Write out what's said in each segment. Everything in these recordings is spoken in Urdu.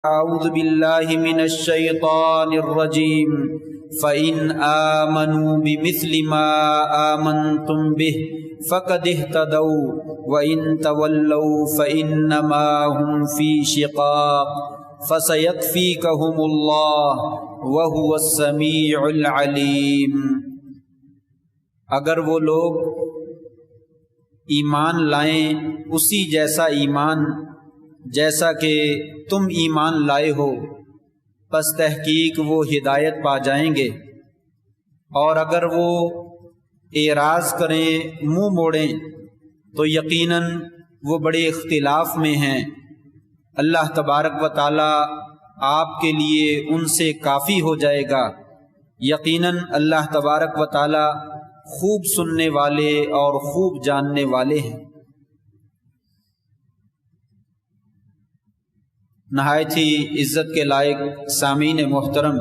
اعوذ باللہ من الشیطان الرجیم فَإِنْ آمَنُوا بِمِثْلِ مَا آمَنْتُمْ بِهِ فَقَدِ اهْتَدَوْا وَإِنْ تَوَلَّوْا فَإِنَّمَا هُمْ فِي شِقَاقٍ فَسَيَكْفِيكَهُمُ اللَّهُ وَهُوَ السَّمِيعُ الْعَلِيمُ۔ اگر وہ لوگ ایمان لائیں اسی جیسا ایمان جیسا کہ تم ایمان لائے ہو، پس تحقیق وہ ہدایت پا جائیں گے، اور اگر وہ اعراض کریں، منہ موڑیں، تو یقیناً وہ بڑے اختلاف میں ہیں۔ اللہ تبارک و تعالی آپ کے لیے ان سے کافی ہو جائے گا، یقیناً اللہ تبارک و تعالی خوب سننے والے اور خوب جاننے والے ہیں۔ نہایت ہی عزت کے لائق سامعین محترم،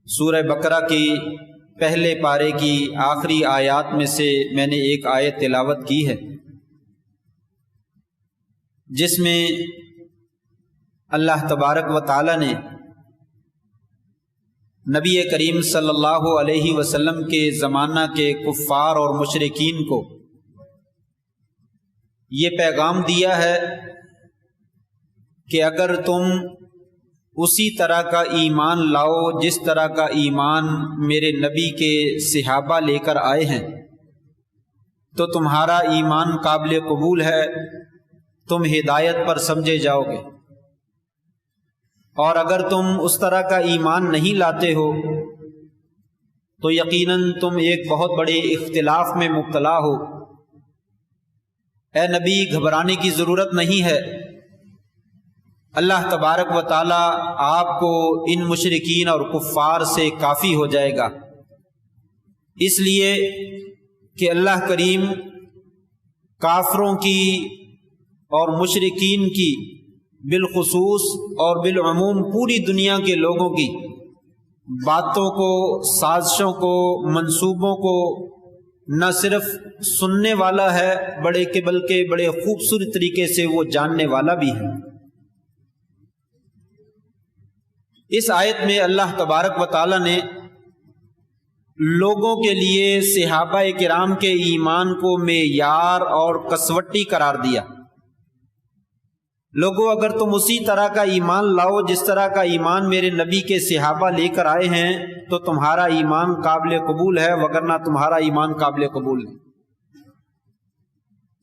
سورہ بقرہ کی پہلے پارے کی آخری آیات میں سے میں نے ایک آیت تلاوت کی ہے، جس میں اللہ تبارک و تعالی نے نبی کریم صلی اللہ علیہ وسلم کے زمانہ کے کفار اور مشرکین کو یہ پیغام دیا ہے کہ اگر تم اسی طرح کا ایمان لاؤ جس طرح کا ایمان میرے نبی کے صحابہ لے کر آئے ہیں تو تمہارا ایمان قابل قبول ہے، تم ہدایت پر سمجھے جاؤ گے، اور اگر تم اس طرح کا ایمان نہیں لاتے ہو تو یقیناً تم ایک بہت بڑے اختلاف میں مبتلا ہو۔ اے نبی، گھبرانے کی ضرورت نہیں ہے، اللہ تبارک و تعالی آپ کو ان مشرکین اور کفار سے کافی ہو جائے گا، اس لیے کہ اللہ کریم کافروں کی اور مشرکین کی بالخصوص اور بالعموم پوری دنیا کے لوگوں کی باتوں کو، سازشوں کو، منصوبوں کو نہ صرف سننے والا ہے بلکہ بڑے خوبصورت طریقے سے وہ جاننے والا بھی ہے۔ اس آیت میں اللہ تبارک و تعالی نے لوگوں کے لیے صحابہ کرام کے ایمان کو معیار اور کسوٹی قرار دیا۔ لوگوں، اگر تم اسی طرح کا ایمان لاؤ جس طرح کا ایمان میرے نبی کے صحابہ لے کر آئے ہیں تو تمہارا ایمان قابل قبول ہے، وگرنہ تمہارا ایمان قابل قبول نہیں۔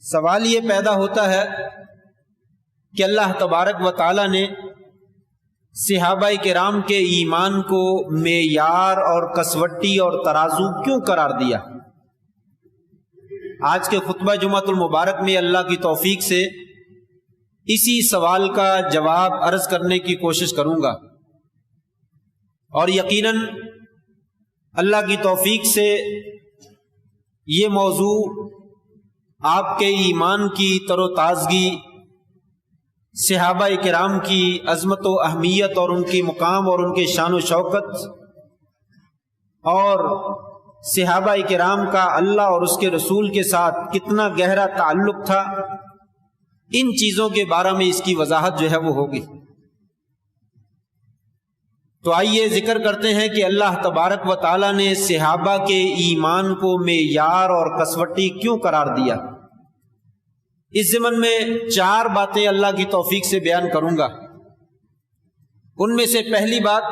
سوال یہ پیدا ہوتا ہے کہ اللہ تبارک و تعالی نے صحابہ کرام کے ایمان کو معیار اور کسوٹی اور ترازو کیوں قرار دیا؟ آج کے خطبہ جمعہ المبارک میں اللہ کی توفیق سے اسی سوال کا جواب عرض کرنے کی کوشش کروں گا، اور یقیناً اللہ کی توفیق سے یہ موضوع آپ کے ایمان کی تر و تازگی، صحابہ کرام کی عظمت و اہمیت اور ان کی مقام اور ان کے شان و شوکت، اور صحابہ کرام کا اللہ اور اس کے رسول کے ساتھ کتنا گہرا تعلق تھا، ان چیزوں کے بارے میں اس کی وضاحت جو ہے وہ ہوگی۔ تو آئیے ذکر کرتے ہیں کہ اللہ تبارک و تعالی نے صحابہ کے ایمان کو معیار اور کسوٹی کیوں قرار دیا۔ اس ضمن میں 4 باتیں اللہ کی توفیق سے بیان کروں گا۔ ان میں سے پہلی بات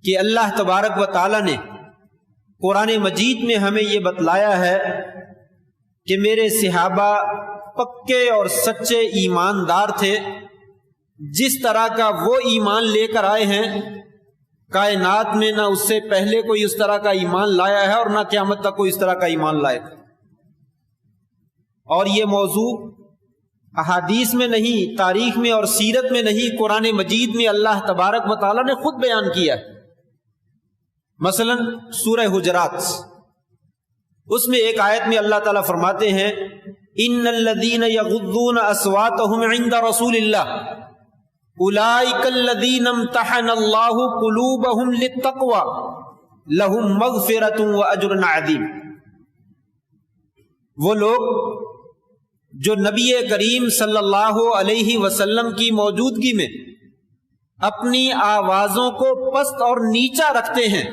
کہ اللہ تبارک و تعالی نے قرآن مجید میں ہمیں یہ بتلایا ہے کہ میرے صحابہ پکے اور سچے ایماندار تھے، جس طرح کا وہ ایمان لے کر آئے ہیں کائنات میں نہ اس سے پہلے کوئی اس طرح کا ایمان لایا ہے اور نہ قیامت تک کوئی اس طرح کا ایمان لائے گا۔ اور یہ موضوع احادیث میں نہیں، تاریخ میں اور سیرت میں نہیں، قرآن مجید میں اللہ تبارک و تعالی نے خود بیان کیا ہے۔ مثلا سورہ حجرات، اس میں ایک آیت میں اللہ تعالیٰ فرماتے ہیں ان الذین یغضون اصواتهم عند رسول اللہ اولئک الذین امتحن اللہ قلوبهم للتقوی لهم مغفرۃ واجر عظیم۔ وہ لوگ جو نبی کریم صلی اللہ علیہ وسلم کی موجودگی میں اپنی آوازوں کو پست اور نیچا رکھتے ہیں،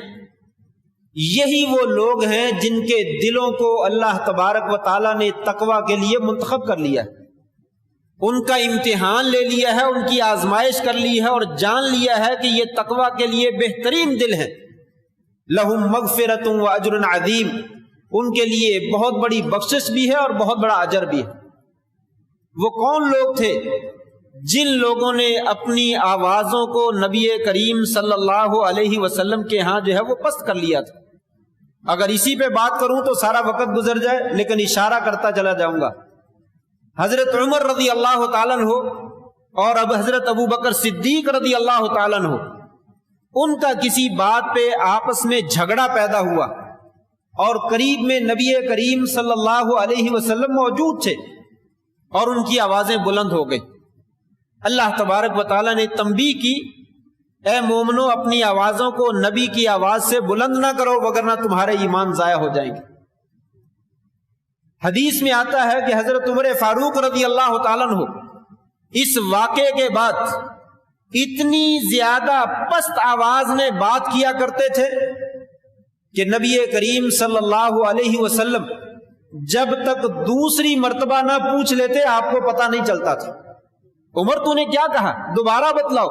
یہی وہ لوگ ہیں جن کے دلوں کو اللہ تبارک و تعالیٰ نے تقوی کے لیے منتخب کر لیا ہے، ان کا امتحان لے لیا ہے، ان کی آزمائش کر لی ہے اور جان لیا ہے کہ یہ تقوی کے لیے بہترین دل ہے۔ لہم مغفرۃ و اجر عظیم، ان کے لیے بہت بڑی بخشش بھی ہے اور بہت بڑا اجر بھی ہے۔ وہ کون لوگ تھے؟ جن لوگوں نے اپنی آوازوں کو نبی کریم صلی اللہ علیہ وسلم کے ہاں جو ہے وہ پست کر لیا تھا۔ اگر اسی پہ بات کروں تو سارا وقت گزر جائے، لیکن اشارہ کرتا چلا جاؤں گا۔ حضرت عمر رضی اللہ تعالیٰ عنہ اور اب حضرت ابو بکر صدیق رضی اللہ تعالیٰ عنہ، ان کا کسی بات پہ آپس میں جھگڑا پیدا ہوا اور قریب میں نبی کریم صلی اللہ علیہ وسلم موجود تھے اور ان کی آوازیں بلند ہو گئی۔ اللہ تبارک و تعالیٰ نے تنبیہ کی، اے مومنو اپنی آوازوں کو نبی کی آواز سے بلند نہ کرو وگرنہ تمہارے ایمان ضائع ہو جائیں گے۔ حدیث میں آتا ہے کہ حضرت عمر فاروق رضی اللہ تعالیٰ عنہ اس واقعے کے بعد اتنی زیادہ پست آواز میں بات کیا کرتے تھے کہ نبی کریم صلی اللہ علیہ وسلم جب تک دوسری مرتبہ نہ پوچھ لیتے آپ کو پتہ نہیں چلتا تھا، عمر تو نے کیا کہا، دوبارہ بتلاؤ۔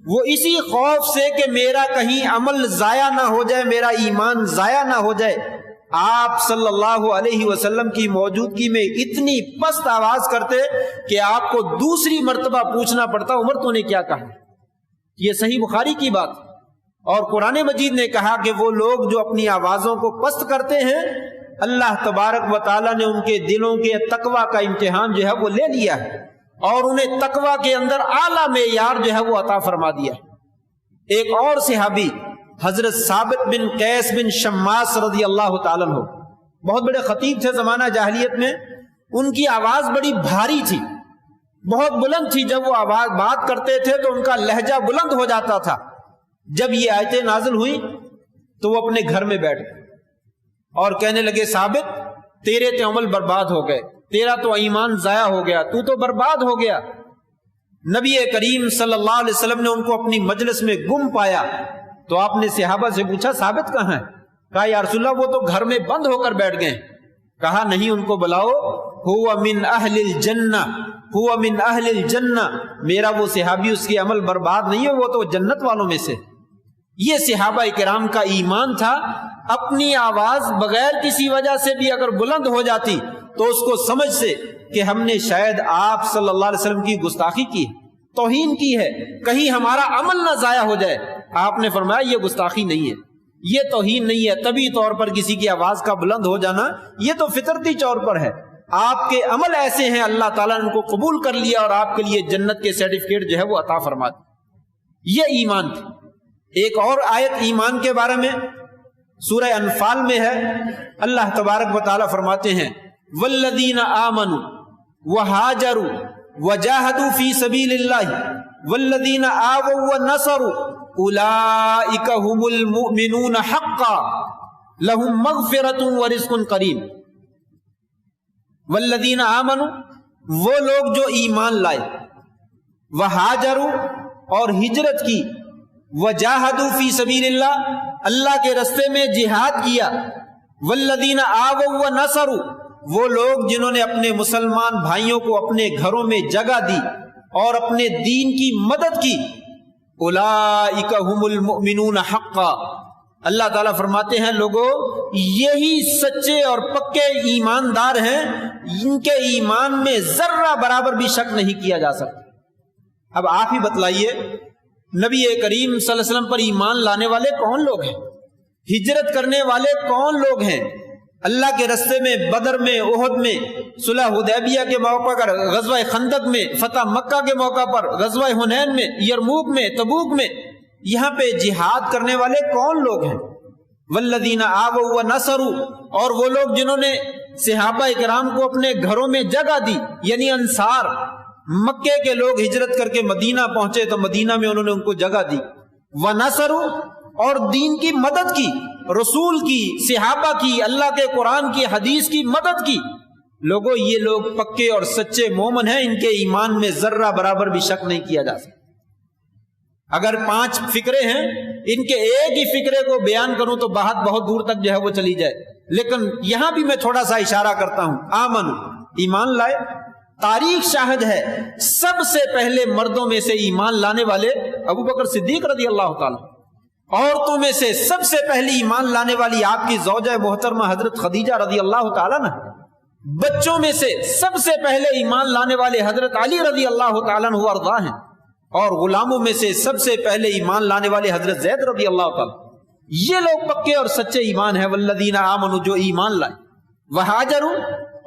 وہ اسی خوف سے کہ میرا کہیں عمل ضائع نہ ہو جائے، میرا ایمان ضائع نہ ہو جائے، آپ صلی اللہ علیہ وسلم کی موجودگی میں اتنی پست آواز کرتے کہ آپ کو دوسری مرتبہ پوچھنا پڑتا، عمر تو نے کیا کہا۔ یہ صحیح بخاری کی بات، اور قرآن مجید نے کہا کہ وہ لوگ جو اپنی آوازوں کو پست کرتے ہیں، اللہ تبارک و تعالیٰ نے ان کے دلوں کے تقوی کا امتحان جو ہے وہ لے لیا ہے اور انہیں تقوی کے اندر اعلیٰ معیار جو ہے وہ عطا فرما دیا ہے۔ ایک اور صحابی حضرت صاحب بن قیس بن شماس رضی اللہ تعالیٰ عنہ، بہت بڑے خطیب تھے زمانہ جاہلیت میں، ان کی آواز بڑی بھاری تھی، بہت بلند تھی، جب وہ آواز بات کرتے تھے تو ان کا لہجہ بلند ہو جاتا تھا۔ جب یہ آیتیں نازل ہوئی تو وہ اپنے گھر میں بیٹھ گئے اور کہنے لگے، ثابت تیرے تو عمل برباد ہو گئے، تیرا تو ایمان ضائع ہو گیا، تو برباد ہو گیا۔ نبی کریم صلی اللہ علیہ وسلم نے ان کو اپنی مجلس میں گم پایا تو آپ نے صحابہ سے پوچھا، ثابت کہاں ہے؟ کہا یا رسول اللہ وہ تو گھر میں بند ہو کر بیٹھ گئے۔ کہا نہیں، ان کو بلاؤ، ہوا من اہل الجنہ، ہوا من اہل الجنہ، میرا وہ صحابی اس کے عمل برباد نہیں ہے، وہ تو جنت والوں میں سے۔ یہ صحابہ کرام کا ایمان تھا، اپنی آواز بغیر کسی وجہ سے بھی اگر بلند ہو جاتی تو اس کو سمجھ سے کہ ہم نے شاید آپ صلی اللہ علیہ وسلم کی گستاخی کی، توہین کی ہے، کہیں ہمارا عمل نہ ضائع ہو جائے۔ آپ نے فرمایا یہ گستاخی نہیں ہے، یہ توہین نہیں ہے، طبی طور پر کسی کی آواز کا بلند ہو جانا یہ تو فطرتی طور پر ہے، آپ کے عمل ایسے ہیں، اللہ تعالیٰ نے ان کو قبول کر لیا اور آپ کے لیے جنت کے سرٹیفکیٹ جو ہے وہ عطا فرما دی۔ یہ ایمان تھی۔ ایک اور آیت ایمان کے بارے میں سورہ انفال میں ہے، اللہ تبارک و تعالیٰ فرماتے ہیں، والذین آمنوا وہاجروا وجاہدوا فی سبیل اللہ والذین آووا ونصروا اولئک هم المؤمنون حقا لهم مغفرۃ ورزق کریم۔ والذین آمنوا، وہ لوگ جو ایمان لائے، وہاجروا اور ہجرت کی، وجاہدوا فی سبیل اللہ، اللہ کے راستے میں جہاد کیا، والذین آووا ونصروا، وہ لوگ جنہوں نے اپنے مسلمان بھائیوں کو اپنے گھروں میں جگہ دی اور اپنے دین کی مدد کی، اولئک هم المؤمنون حقا، اللہ تعالیٰ فرماتے ہیں لوگوں یہی سچے اور پکے ایماندار ہیں، ان کے ایمان میں ذرہ برابر بھی شک نہیں کیا جا سکتا۔ اب آپ ہی بتلائیے نبی کریم صلی اللہ علیہ وسلم پر ایمان لانے والے کون لوگ ہیں؟ ہجرت کرنے والے کون لوگ ہیں؟ اللہ کے راستے میں، بدر میں، احد میں، صلح حدیبیہ کے موقع پر، غزوہ خندق میں، فتح مکہ کے موقع پر، غزوہ حنین میں، یرموک میں، تبوک میں، یہاں پہ جہاد کرنے والے کون لوگ ہیں؟ والذین آووا ونصروا، اور وہ لوگ جنہوں نے صحابہ کرام کو اپنے گھروں میں جگہ دی، یعنی انصار، مکے کے لوگ ہجرت کر کے مدینہ پہنچے تو مدینہ میں انہوں نے ان کو جگہ دی، ونصروا، اور دین کی مدد کی، رسول کی، صحابہ کی، اللہ کے قرآن کی، حدیث کی مدد کی، لوگوں یہ لوگ پکے اور سچے مومن ہیں، ان کے ایمان میں ذرہ برابر بھی شک نہیں کیا جا سکتا۔ اگر 5 فکرے ہیں، ان کے ایک ہی فکرے کو بیان کروں تو بہت دور تک جو ہے وہ چلی جائے، لیکن یہاں بھی میں تھوڑا سا اشارہ کرتا ہوں۔ آمن، ایمان لائے۔ تاریخ شاہد ہے سب سے پہلے مردوں میں سے ایمان لانے والے ابو بکر صدیق رضی اللہ تعالیٰ، عورتوں میں سے سب سے پہلی ایمان لانے والی آپ کی زوجہ محترمہ حضرت خدیجہ رضی اللہ تعالیٰ عنہ، بچوں میں سے سب سے پہلے ایمان لانے والے حضرت علی رضی اللہ تعالیٰ عنہ وارضاہ ہیں، اور غلاموں میں سے سب سے پہلے ایمان لانے والے حضرت زید رضی اللہ تعالیٰ۔ یہ لوگ پکے اور سچے ایمان ہیں، والذین آمنوا، جو ایمان لائے، وہاجروا،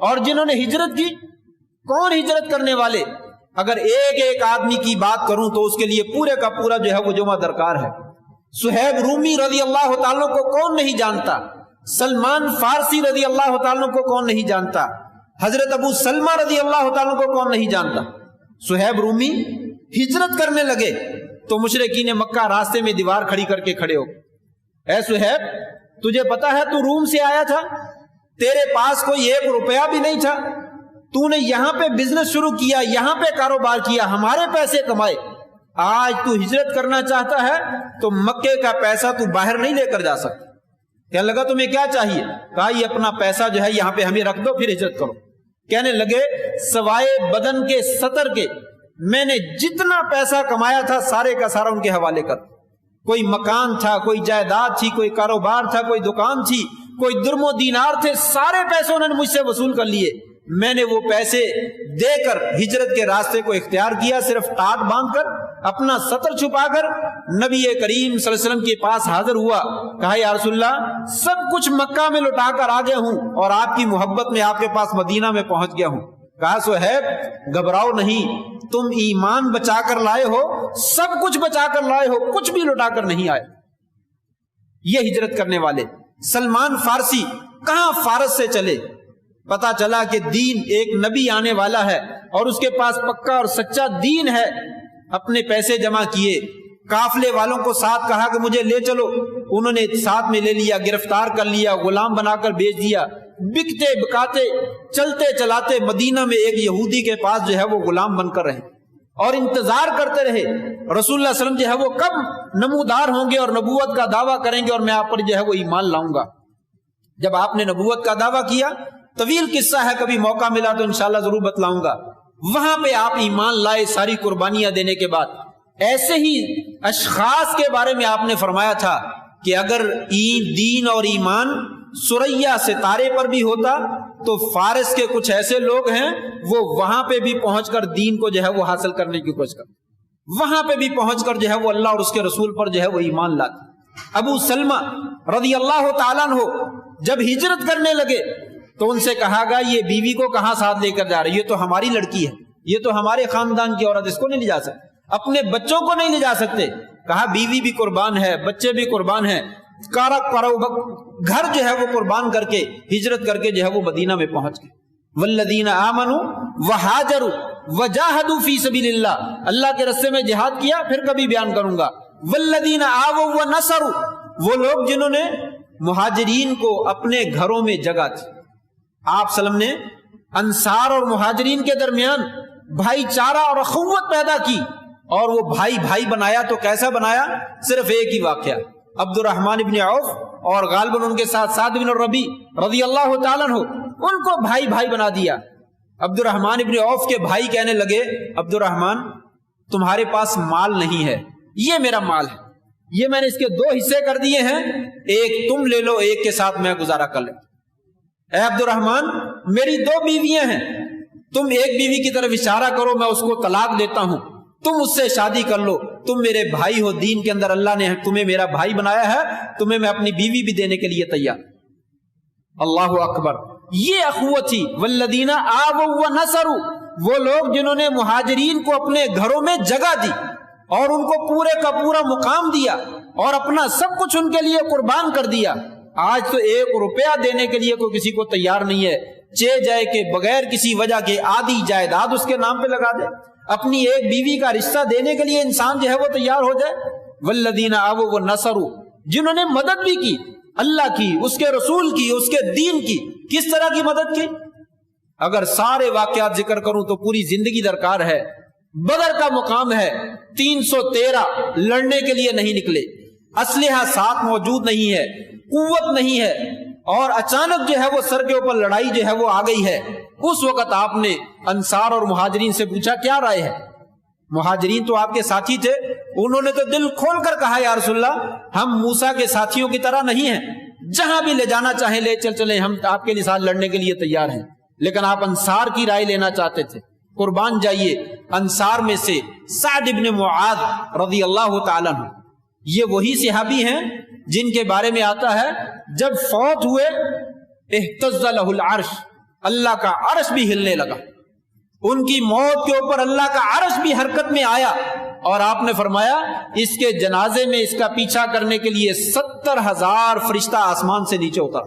اور جنہوں نے ہجرت کی۔ کون ہجرت کرنے والے؟ اگر ایک آدمی کی بات کروں تو اس کے لیے پورے کا پورا جو ہے وہ جمعہ درکار ہے۔ صحابہ رومی رضی اللہ تعالیٰ کو کون نہیں جانتا؟ سلمان فارسی رضی اللہ تعالیٰ کو کون نہیں جانتا؟ حضرت ابو سلمہ رضی اللہ تعالیٰ کو کون نہیں جانتا؟ صحابہ رومی ہجرت کرنے لگے تو مشرکین مکہ راستے میں دیوار کھڑی کر کے کھڑے ہو، اے صہیب تجھے پتا ہے تو روم سے آیا تھا، تیرے پاس کوئی 1 روپیہ بھی نہیں تھا، تو نے یہاں پہ بزنس شروع کیا، یہاں پہ کاروبار کیا، ہمارے پیسے کمائے، آج تو ہجرت کرنا چاہتا ہے تو مکے کا پیسہ تو باہر نہیں لے کر جا سکتا۔ کہنے لگا تمہیں کیا چاہیے؟ کہا یہ اپنا پیسہ جو ہے یہاں پہ ہمیں رکھ دو، پھر ہجرت کرو۔ کہنے لگے سوائے بدن کے سطر کے میں نے جتنا پیسہ کمایا تھا سارے کا سارا ان کے حوالے کر۔ کوئی مکان تھا، کوئی جائیداد تھی، کوئی کاروبار تھا، کوئی دکان تھی، کوئی درم و دینار تھے، سارے پیسے انہوں نے مجھ سے وصول کر لیے۔ میں نے وہ پیسے دے کر ہجرت کے راستے کو اختیار کیا، صرف ٹاٹ باندھ کر، اپنا سطر چھپا کر نبی کریم صلی اللہ علیہ وسلم کے پاس حاضر ہوا۔ کہا یا رسول اللہ سب کچھ مکہ میں لٹا کر آ گیا ہوں اور آپ کی محبت میں آپ کے پاس مدینہ میں پہنچ گیا ہوں۔ کہا صہیب گھبراؤ نہیں، تم ایمان بچا کر لائے ہو، سب کچھ بچا کر لائے ہو، کچھ بھی لٹا کر نہیں آئے۔ یہ ہجرت کرنے والے۔ سلمان فارسی کہاں فارس سے چلے، پتا چلا کہ دین ایک نبی آنے والا ہے اور اس کے پاس پکا اور سچا دین ہے۔ اپنے پیسے جمع کیے، قافلے والوں کو ساتھ کہا کہ مجھے لے چلو، انہوں نے ساتھ میں لے لیا، گرفتار کر لیا، غلام بنا کر بیچ دیا۔ بکتے بکاتے چلتے چلاتے مدینہ میں ایک یہودی کے پاس جو ہے وہ غلام بن کر رہے اور انتظار کرتے رہے رسول اللہ صلی اللہ علیہ وسلم جو ہے وہ کب نمودار ہوں گے اور نبوت کا دعویٰ کریں گے اور میں آپ پر جو ہے وہ ایمان لاؤں گا۔ جب آپ نے نبوت کا دعویٰ کیا، طویل قصہ ہے، کبھی موقع ملا تو انشاءاللہ ضرور بتلاؤں گا، وہاں پہ آپ ایمان لائے ساری قربانیاں دینے کے بعد۔ ایسے ہی اشخاص کے بارے میں آپ نے فرمایا تھا کہ اگر دین اور ایمان سریا ستارے پر بھی ہوتا تو فارس کے کچھ ایسے لوگ ہیں وہ وہاں پہ بھی پہنچ کر دین کو جو ہے وہ حاصل کرنے کی کوشش کرتے، وہاں پہ بھی پہنچ کر جو ہے وہ اللہ اور اس کے رسول پر جو ہے وہ ایمان لاتے۔ ابو سلمہ رضی اللہ تعالیٰ عنہ جب ہجرت کرنے لگے تو ان سے کہا گا یہ بیوی کو کہاں ساتھ لے کر جا رہی، یہ تو ہماری لڑکی ہے، یہ تو ہمارے خاندان کی عورت، اس کو نہیں لے جا سکتے، اپنے بچوں کو نہیں لے جا سکتے۔ کہا بیوی بھی قربان ہے، بچے بھی قربان ہیں، گھر جو ہے وہ قربان کر کے ہجرت کر کے جو ہے وہ مدینہ میں پہنچ گئے۔ والذین آمنوا وہاجروا وجاہدوا فی سبیل اللہ، اللہ کے راستے میں جہاد کیا، پھر کبھی بیان کروں گا۔ والذین آووا ونصروا، وہ لوگ جنہوں نے مہاجرین کو اپنے گھروں میں جگہ تھی۔ آپ صلی اللہ علیہ وسلم نے انصار اور مہاجرین کے درمیان بھائی چارہ اور اخوت پیدا کی اور وہ بھائی بھائی بنایا تو کیسا بنایا؟ صرف ایک ہی واقعہ، عبد الرحمن ابن عوف اور غالباً ان کے ساتھ سعد بن الربیع رضی اللہ تعالیٰ عنہ، ان کو بھائی بھائی بنا دیا۔ عبد الرحمن ابن عوف کے بھائی کہنے لگے عبد الرحمن تمہارے پاس مال نہیں ہے، یہ میرا مال ہے، یہ میں نے اس کے 2 حصے کر دیے ہیں، ایک تم لے لو، ایک کے ساتھ میں گزارا کر لوں۔ اے عبد الرحمن میری 2 بیویاں ہیں، تم ایک بیوی کی طرف اشارہ کرو، میں اس کو طلاق دیتا ہوں، تم اس سے شادی کر لو، تم میرے بھائی ہو دین کے اندر، اللہ نے تمہیں میرا بھائی بنایا ہے، تمہیں میں اپنی بیوی بھی دینے کے لیے تیار۔ اللہ اکبر، یہ اخوت تھی۔ والذین آووا ونصروا، وہ لوگ جنہوں نے مہاجرین کو اپنے گھروں میں جگہ دی اور ان کو پورے کا پورا مقام دیا اور اپنا سب کچھ ان کے لیے قربان کر دیا۔ آج تو 1 روپیہ دینے کے لیے کوئی کسی کو تیار نہیں ہے، چے جائے کہ بغیر کسی وجہ کے آدھی جائیداد اس کے نام پہ لگا دے، اپنی ایک بیوی کا رشتہ دینے کے لیے انسان جو ہے وہ تیار ہو جائے۔ والذین آووا ونصروا، جنہوں نے مدد بھی کی اللہ کی، اس کے رسول کی، اس کے دین کی۔ کس طرح کی مدد کی؟ اگر سارے واقعات ذکر کروں تو پوری زندگی درکار ہے۔ بدر کا مقام ہے، 313 لڑنے کے لیے نہیں نکلے، اسلحہ ساتھ موجود نہیں ہے، قوت نہیں ہے، اور اچانک جو ہے وہ سر کے اوپر لڑائی جو ہے وہ آ گئی ہے۔ اس وقت آپ نے انصار اور مہاجرین سے پوچھا کیا رائے ہے؟ مہاجرین تو آپ کے ساتھی تھے، انہوں نے تو دل کھول کر کہا یا رسول اللہ ہم موسیٰ کے ساتھیوں کی طرح نہیں ہیں، جہاں بھی لے جانا چاہیں لے چلیں، ہم آپ کے ساتھ لڑنے کے لیے تیار ہیں۔ لیکن آپ انصار کی رائے لینا چاہتے تھے، قربان جائیے۔ انصار میں سے سعد ابن معاذ رضی اللہ تعالیٰ عنہ، یہ وہی صحابی ہیں جن کے بارے میں آتا ہے جب فوت ہوئے اہتز لہ العرش، اللہ کا عرش بھی ہلنے لگا، ان کی موت کے اوپر اللہ کا عرش بھی حرکت میں آیا، اور آپ نے فرمایا اس کے جنازے میں اس کا پیچھا کرنے کے لیے 70,000 فرشتہ آسمان سے نیچے اترا،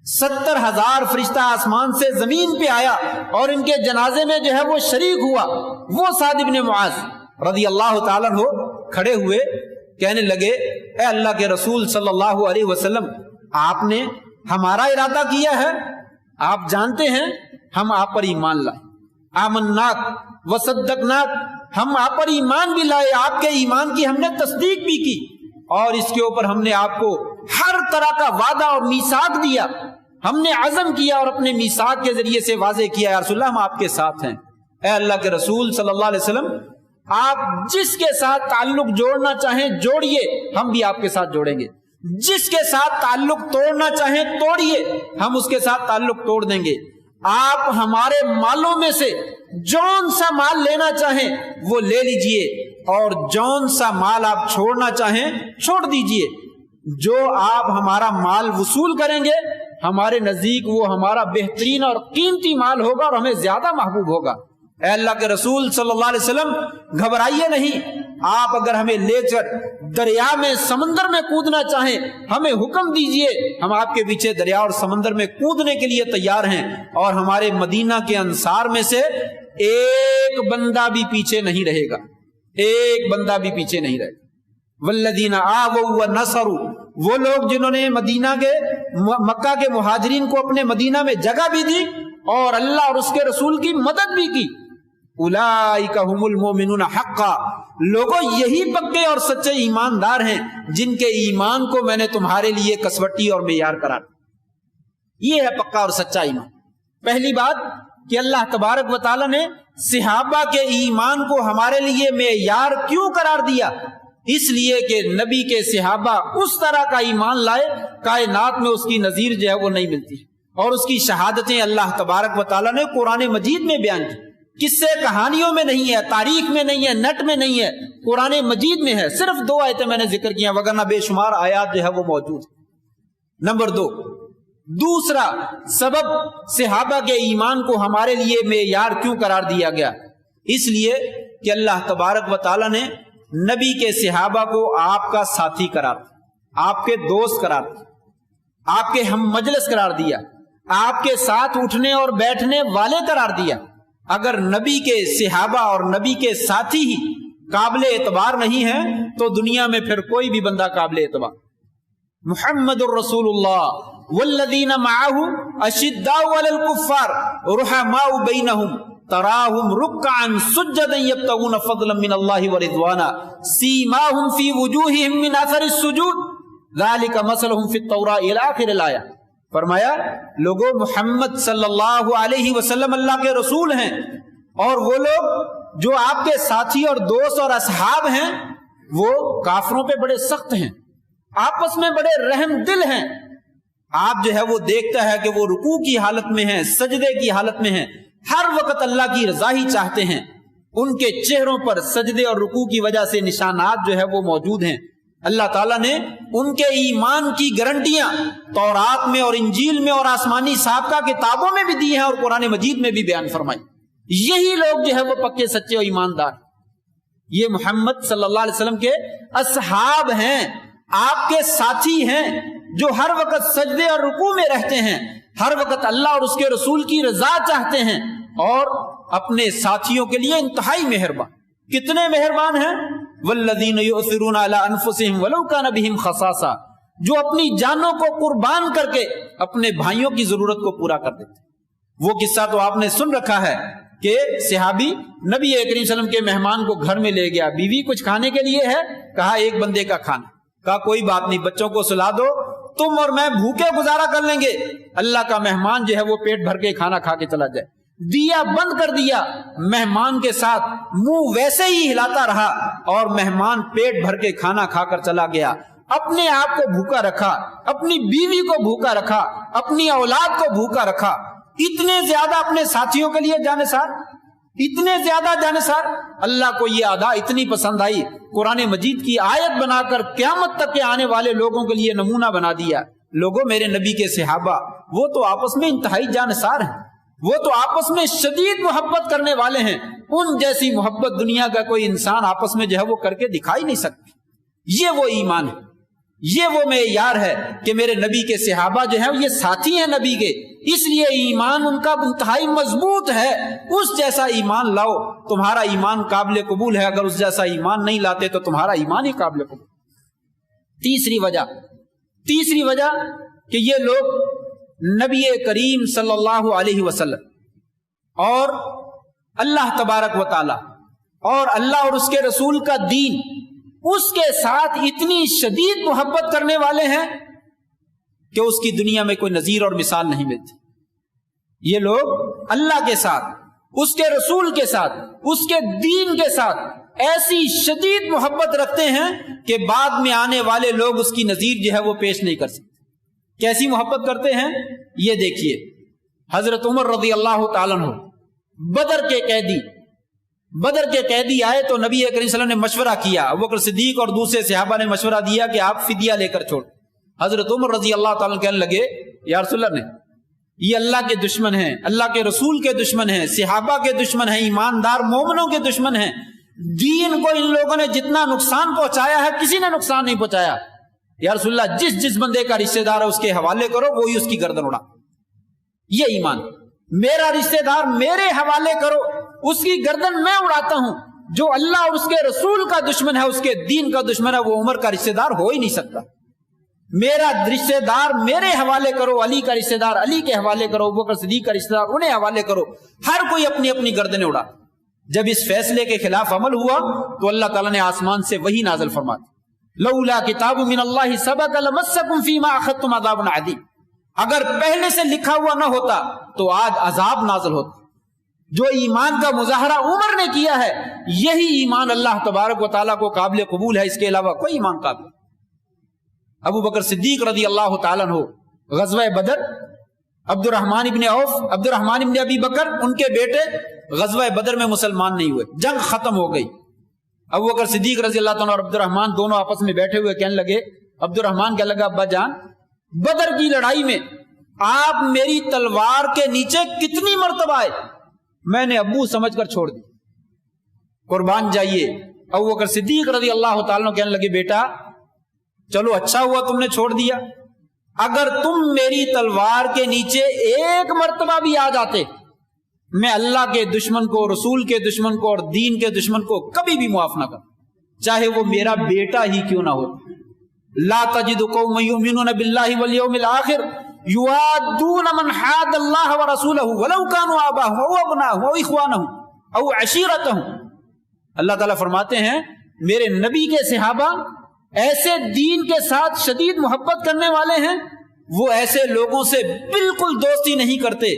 70,000 فرشتہ آسمان سے زمین پہ آیا اور ان کے جنازے میں جو ہے وہ شریک ہوا۔ وہ سعد ابن معاذ رضی اللہ تعالیٰ عنہ کھڑے ہوئے، کہنے لگے اے اللہ کے رسول صلی اللہ علیہ وسلم، آپ نے ہمارا ارادہ کیا ہے، آپ جانتے ہیں ہم آپ پر ایمان لائے، آمناک وصدقناک، ہم آپ پر ایمان بھی لائے، آپ کے ایمان کی ہم نے تصدیق بھی کی، اور اس کے اوپر ہم نے آپ کو ہر طرح کا وعدہ اور میثاق دیا، ہم نے عزم کیا اور اپنے میثاق کے ذریعے سے واضح کیا یا رسول اللہ ہم آپ کے ساتھ ہیں۔ اے اللہ کے رسول صلی اللہ علیہ وسلم، آپ جس کے ساتھ تعلق جوڑنا چاہیں جوڑیے، ہم بھی آپ کے ساتھ جوڑیں گے، جس کے ساتھ تعلق توڑنا چاہیں توڑیے، ہم اس کے ساتھ تعلق توڑ دیں گے، آپ ہمارے مالوں میں سے جون سا مال لینا چاہیں وہ لے لیجئے، اور جون سا مال آپ چھوڑنا چاہیں چھوڑ دیجئے، جو آپ ہمارا مال وصول کریں گے ہمارے نزدیک وہ ہمارا بہترین اور قیمتی مال ہوگا اور ہمیں زیادہ محبوب ہوگا۔ اے اللہ کے رسول صلی اللہ علیہ وسلم، گھبرائیے نہیں، آپ اگر ہمیں لے کر دریا میں سمندر میں کودنا چاہیں ہمیں حکم دیجئے، ہم آپ کے پیچھے دریا اور سمندر میں کودنے کے لیے تیار ہیں، اور ہمارے مدینہ کے انصار میں سے ایک بندہ بھی پیچھے نہیں رہے گا، ایک بندہ بھی پیچھے نہیں رہے گا۔ والذین آووا ونصروا، وہ لوگ جنہوں نے مدینہ کے مکہ کے مہاجرین کو اپنے مدینہ میں جگہ بھی دی اور اللہ اور اس کے رسول کی مدد بھی کی، اولئک ھم المؤمنون حقا، لوگوں یہی پکے اور سچے ایماندار ہیں جن کے ایمان کو میں نے تمہارے لیے کسوٹی اور معیار قرار دیا۔ یہ ہے پکا اور سچا ایمان۔ پہلی بات کہ اللہ تبارک و تعالی نے صحابہ کے ایمان کو ہمارے لیے معیار کیوں قرار دیا؟ اس لیے کہ نبی کے صحابہ اس طرح کا ایمان لائے کائنات میں اس کی نظیر جو ہے وہ نہیں ملتی، اور اس کی شہادتیں اللہ تبارک و تعالیٰ نے قرآن مجید میں بیان کی، قصے کہانیوں میں نہیں ہے، تاریخ میں نہیں ہے، نٹ میں نہیں ہے، قرآن مجید میں ہے۔ صرف 2 آیتیں میں نے ذکر کیا، وگرنہ بے شمار آیات جو ہے وہ موجود ہے۔ نمبر 2، دوسرا سبب صحابہ کے ایمان کو ہمارے لیے معیار کیوں قرار دیا گیا؟ اس لیے کہ اللہ تبارک و تعالیٰ نے نبی کے صحابہ کو آپ کا ساتھی قرار دیا، آپ کے دوست قرار دیا، آپ کے ہم مجلس قرار دیا، آپ کے ساتھ اٹھنے اور بیٹھنے والے قرار دیا۔ اگر نبی کے صحابہ اور نبی کے ساتھی ہی قابل اعتبار نہیں ہیں تو دنیا میں پھر کوئی بھی بندہ قابل اعتبار۔ محمد الرسول اللہ والذین معہ اشداء علی الکفار رحماء بینہم تراہم رکعا سجدا یبتغون فضلا من اللہ ورضوانا سیماہم فی وجوہہم من اثر السجود ذالک مثلہم فی التوراۃ الی آخر الآیہ۔ فرمایا لوگوں، محمد صلی اللہ علیہ وسلم اللہ کے رسول ہیں، اور وہ لوگ جو آپ کے ساتھی اور دوست اور اصحاب ہیں وہ کافروں پہ بڑے سخت ہیں، آپس میں بڑے رحم دل ہیں۔ آپ جو ہے وہ دیکھتا ہے کہ وہ رکوع کی حالت میں ہیں، سجدے کی حالت میں ہیں، ہر وقت اللہ کی رضا ہی چاہتے ہیں، ان کے چہروں پر سجدے اور رکوع کی وجہ سے نشانات جو ہے وہ موجود ہیں۔ اللہ تعالیٰ نے ان کے ایمان کی گارنٹیاں تورات میں اور انجیل میں اور آسمانی سابقہ کتابوں میں بھی دی ہیں اور قرآن مجید میں بھی بیان فرمائی۔ یہی لوگ جو ہے وہ پکے سچے اور ایماندار، یہ محمد صلی اللہ علیہ وسلم کے اصحاب ہیں، آپ کے ساتھی ہیں، جو ہر وقت سجدے اور رکوع میں رہتے ہیں، ہر وقت اللہ اور اس کے رسول کی رضا چاہتے ہیں، اور اپنے ساتھیوں کے لیے انتہائی مہربان۔ کتنے مہربان ہیں؟ والذین یؤثرون علی انفسہم ولو کان بہم خصاصہ، جو اپنی جانوں کو قربان کر کے اپنے بھائیوں کی ضرورت کو پورا کر دیتے۔ وہ قصہ تو آپ نے سن رکھا ہے کہ صحابی نبی کریم صلی اللہ علیہ وسلم کے مہمان کو گھر میں لے گیا، بیوی کچھ کھانے کے لیے ہے، کہا ایک بندے کا کھانا، کہا کوئی بات نہیں بچوں کو سلا دو، تم اور میں بھوکے گزارا کر لیں گے، اللہ کا مہمان جو ہے وہ پیٹ بھر کے کھانا کھا کے چلا جائے۔ دیا بند کر دیا، مہمان کے ساتھ منہ ویسے ہی ہلاتا رہا اور مہمان پیٹ بھر کے کھانا کھا کر چلا گیا۔ اپنے آپ کو بھوکا رکھا، اپنی بیوی کو بھوکا رکھا، اپنی اولاد کو بھوکا رکھا، اتنے زیادہ اپنے ساتھیوں کے لیے جانثار، اتنے زیادہ جانثار۔ اللہ کو یہ ادا اتنی پسند آئی، قرآن مجید کی آیت بنا کر قیامت تک کے آنے والے لوگوں کے لیے نمونہ بنا دیا۔ لوگوں، میرے نبی کے صحابہ وہ تو آپس میں انتہائی جانثار ہیں، وہ تو آپس میں شدید محبت کرنے والے ہیں، ان جیسی محبت دنیا کا کوئی انسان آپس میں جو ہے وہ کر کے دکھا ہی نہیں سکتی۔ یہ وہ ایمان ہے، یہ وہ معیار ہے کہ میرے نبی کے صحابہ جو ہیں یہ ساتھی ہیں نبی کے، اس لیے ایمان ان کا انتہائی مضبوط ہے۔ اس جیسا ایمان لاؤ، تمہارا ایمان قابل قبول ہے، اگر اس جیسا ایمان نہیں لاتے تو تمہارا ایمان ہی قابل قبول۔ تیسری وجہ کہ یہ لوگ نبی کریم صلی اللہ علیہ وسلم اور اللہ تبارک و تعالی اور اللہ اور اس کے رسول کا دین، اس کے ساتھ اتنی شدید محبت کرنے والے ہیں کہ اس کی دنیا میں کوئی نظیر اور مثال نہیں ملتی۔ یہ لوگ اللہ کے ساتھ، اس کے رسول کے ساتھ، اس کے دین کے ساتھ ایسی شدید محبت رکھتے ہیں کہ بعد میں آنے والے لوگ اس کی نظیر جو ہے وہ پیش نہیں کر سکتے۔ کیسی محبت کرتے ہیں یہ دیکھیے۔ حضرت عمر رضی اللہ تعالیٰ عنہ بدر کے قیدی آئے تو نبی کریم صلی اللہ علیہ وسلم نے مشورہ کیا، ابوبکر صدیق اور دوسرے صحابہ نے مشورہ دیا کہ آپ فدیہ لے کر چھوڑ۔ حضرت عمر رضی اللہ تعالیٰ کہنے لگے یا رسول اللہ نے یہ اللہ کے دشمن ہیں، اللہ کے رسول کے دشمن ہیں، صحابہ کے دشمن ہیں، ایماندار مومنوں کے دشمن ہیں، دین کو ان لوگوں نے جتنا نقصان پہنچایا ہے کسی نے نقصان نہیں پہنچایا۔ یا رسول اللہ جس بندے کا رشتہ دار ہے اس کے حوالے کرو، وہی اس کی گردن اڑا۔ یہ ایمان، میرا رشتہ دار میرے حوالے کرو، اس کی گردن میں اڑاتا ہوں۔ جو اللہ اور اس کے رسول کا دشمن ہے، اس کے دین کا دشمن ہے، وہ عمر کا رشتہ دار ہو ہی نہیں سکتا۔ میرا رشتہ دار میرے حوالے کرو، علی کا رشتہ دار علی کے حوالے کرو، ابوبکر صدیق کا رشتہ دار انہیں حوالے کرو، ہر کوئی اپنی اپنی گردنیں اڑا۔ جب اس فیصلے کے خلاف عمل ہوا تو اللہ تعالیٰ نے آسمان سے وحی نازل فرما دی، لولا کتاب من اللہ سبق لمسکم فیما اخذتم عذاب عظیم۔ اگر پہلے سے لکھا ہوا نہ ہوتا تو آج عذاب نازل ہوتا۔ جو ایمان کا مظاہرہ عمر نے کیا ہے، یہی ایمان اللہ تبارک و تعالیٰ کو قابل قبول ہے، اس کے علاوہ کوئی ایمان قابل۔ ابو بکر صدیق رضی اللہ تعالیٰ عنہ غزوہ بدر، عبد الرحمن ابن عوف، عبد الرحمن ابن ابی بکر ان کے بیٹے غزوہ بدر میں مسلمان نہیں ہوئے، جنگ ختم ہو گئی۔ ابو بکر صدیق رضی اللہ تعالیٰ اور عبد الرحمن دونوں آپس میں بیٹھے ہوئے کہنے لگے، عبد الرحمن کہنے لگا ابا جان بدر کی لڑائی میں آپ میری تلوار کے نیچے کتنی مرتبہ آئے، میں نے ابو سمجھ کر چھوڑ دی، قربان جائیے۔ ابو بکر صدیق رضی اللہ تعالیٰ کہنے لگے بیٹا چلو اچھا ہوا تم نے چھوڑ دیا، اگر تم میری تلوار کے نیچے ایک مرتبہ بھی آ جاتے میں اللہ کے دشمن کو، رسول کے دشمن کو اور دین کے دشمن کو کبھی بھی معاف نہ کر، چاہے وہ میرا بیٹا ہی کیوں نہ ہو۔ لا تجد قوم یؤمنون باللہ والیوم الآخر یوادون من حاد اللہ ورسولہ ولو کانوا آباءہم او ابناءہم او اخوانہم او عشیرتہم۔ اللہ تعالیٰ فرماتے ہیں میرے نبی کے صحابہ ایسے دین کے ساتھ شدید محبت کرنے والے ہیں، وہ ایسے لوگوں سے بالکل دوستی نہیں کرتے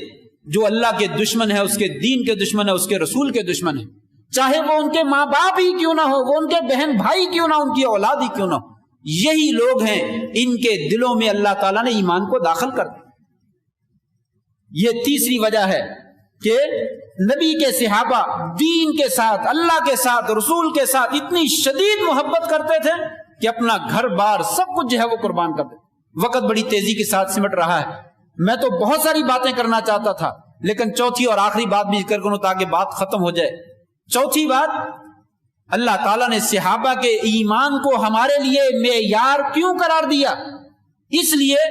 جو اللہ کے دشمن ہے، اس کے دین کے دشمن ہے، اس کے رسول کے دشمن ہے، چاہے وہ ان کے ماں باپ ہی کیوں نہ ہو، وہ ان کے بہن بھائی کیوں نہ، ان کی اولاد ہی کیوں نہ ہو۔ یہی لوگ ہیں ان کے دلوں میں اللہ تعالیٰ نے ایمان کو داخل کر دیا۔ یہ تیسری وجہ ہے کہ نبی کے صحابہ دین کے ساتھ، اللہ کے ساتھ، رسول کے ساتھ اتنی شدید محبت کرتے تھے کہ اپنا گھر بار سب کچھ جو ہے وہ قربان کر دیتے۔ وقت بڑی تیزی کے ساتھ سمٹ رہا ہے، میں تو بہت ساری باتیں کرنا چاہتا تھا لیکن چوتھی اور آخری بات بھی ذکر کروں تاکہ بات ختم ہو جائے۔ چوتھی بات، اللہ تعالیٰ نے صحابہ کے ایمان کو ہمارے لیے معیار کیوں قرار دیا؟ اس لیے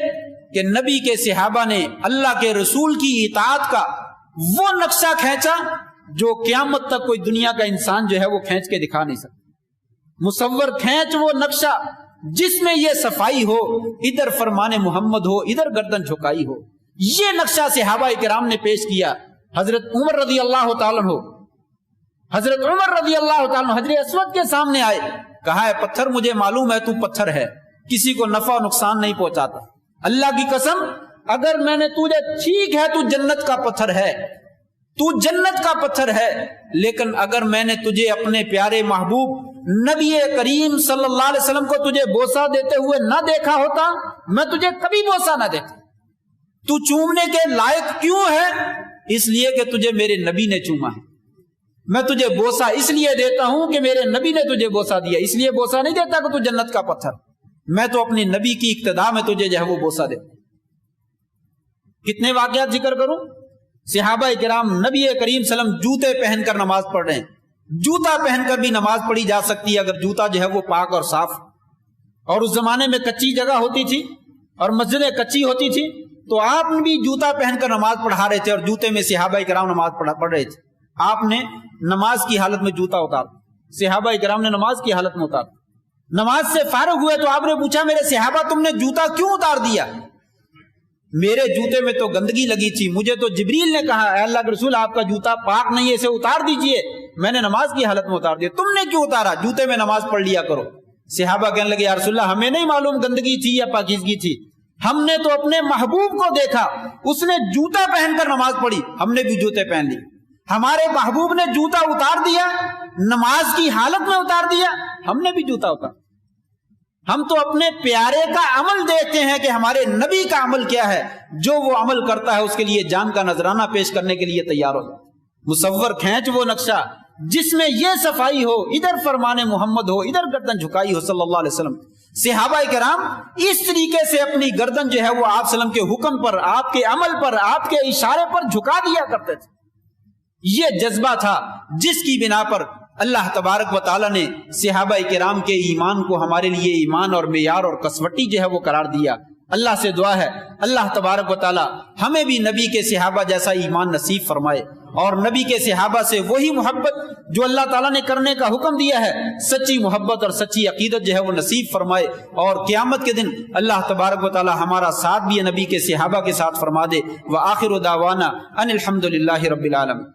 کہ نبی کے صحابہ نے اللہ کے رسول کی اطاعت کا وہ نقشہ کھینچا جو قیامت تک کوئی دنیا کا انسان جو ہے وہ کھینچ کے دکھا نہیں سکتا۔ مصور کھینچ وہ نقشہ جس میں یہ صفائی ہو، ادھر فرمان محمد ہو، ادھر گردن جھکائی ہو، یہ نقشہ صحابہ کرام نے پیش کیا. حضرت عمر رضی اللہ تعالیٰ عنہ حجر اسود کے سامنے آئے, کہا ہے پتھر مجھے معلوم ہے تو پتھر ہے, کسی کو نفع و نقصان نہیں پہنچاتا, اللہ کی قسم اگر میں نے تجھے, ٹھیک ہے تو جنت کا پتھر ہے, تو جنت کا پتھر ہے, لیکن اگر میں نے تجھے اپنے پیارے محبوب نبی کریم صلی اللہ علیہ وسلم کو تجھے بوسہ دیتے ہوئے نہ دیکھا ہوتا, میں تجھے کبھی بوسہ نہ دیتا. تو چومنے کے لائق کیوں ہے؟ اس لیے کہ تجھے میرے نبی نے چوما ہے. میں تجھے بوسہ اس لیے دیتا ہوں کہ میرے نبی نے تجھے بوسہ دیا, اس لیے بوسہ نہیں دیتا کہ تو جنت کا پتھر. میں تو اپنی نبی کی اقتداء میں تجھے جو ہے وہ بوسہ دیتا. کتنے واقعات ذکر کروں. صحابہ کرام نبی کریم صلی اللہ علیہ وسلم جوتے پہن کر نماز پڑھ رہے ہیں. جوتا پہن کر بھی نماز پڑھی جا سکتی ہے اگر جوتا جو ہے وہ پاک اور صاف. اور اس زمانے میں کچی جگہ ہوتی تھی اور مسجدیں کچی ہوتی تھی, تو آپ بھی جوتا پہن کر نماز پڑھا رہے تھے اور جوتے میں صحابہ کرام نماز پڑھ رہے تھے. آپ نے نماز کی حالت میں جوتا اتارا, صحابہ کرام نے نماز کی حالت میں اتارا. نماز سے فارغ ہوئے تو آپ نے پوچھا میرے صحابہ تم نے جوتا کیوں اتار دیا؟ میرے جوتے میں تو گندگی لگی تھی, مجھے تو جبریل نے کہا اے اللہ کے رسول آپ کا جوتا پاک نہیں ہے, اسے اتار دیجئے. میں نے نماز کی حالت میں اتار دیا. تم نے کیوں اتارا؟ جوتے میں نماز پڑھ لیا کرو. صحابہ کہنے لگے یا رسول اللہ ہمیں نہیں معلوم گندگی تھی یا پاکیزگی تھی, ہم نے تو اپنے محبوب کو دیکھا, اس نے جوتا پہن کر نماز پڑھی, ہم نے بھی جوتے پہن لی. ہمارے محبوب نے جوتا اتار دیا, نماز کی حالت میں اتار دیا, ہم نے بھی جوتا اتار. ہم تو اپنے پیارے کا عمل دیکھتے ہیں کہ ہمارے نبی کا عمل کیا ہے, جو وہ عمل کرتا ہے اس کے لیے جان کا نذرانہ پیش کرنے کے لیے تیار ہو جاتا. مصور کھینچ وہ نقشہ جس میں یہ صفائی ہو, ادھر فرمان محمد ہو, ادھر گردن جھکائی ہو صلی اللہ علیہ وسلم. صحابہ کرام اس طریقے سے اپنی گردن جو ہے وہ آپ صلی اللہ علیہ وسلم کے حکم پر, آپ کے عمل پر, آپ کے اشارے پر جھکا دیا کرتے تھے. یہ جذبہ تھا جس کی بنا پر اللہ تبارک و تعالیٰ نے صحابہ کرام کے ایمان کو ہمارے لیے ایمان اور معیار اور کسوٹی جو ہے وہ قرار دیا. اللہ سے دعا ہے اللہ تبارک و تعالیٰ ہمیں بھی نبی کے صحابہ جیسا ایمان نصیب فرمائے, اور نبی کے صحابہ سے وہی محبت جو اللہ تعالیٰ نے کرنے کا حکم دیا ہے, سچی محبت اور سچی عقیدت جو ہے وہ نصیب فرمائے. اور قیامت کے دن اللہ تبارک و تعالیٰ ہمارا ساتھ بھی نبی کے صحابہ کے ساتھ فرما دے. وآخر دعوانا ان الحمد للہ رب العالمین.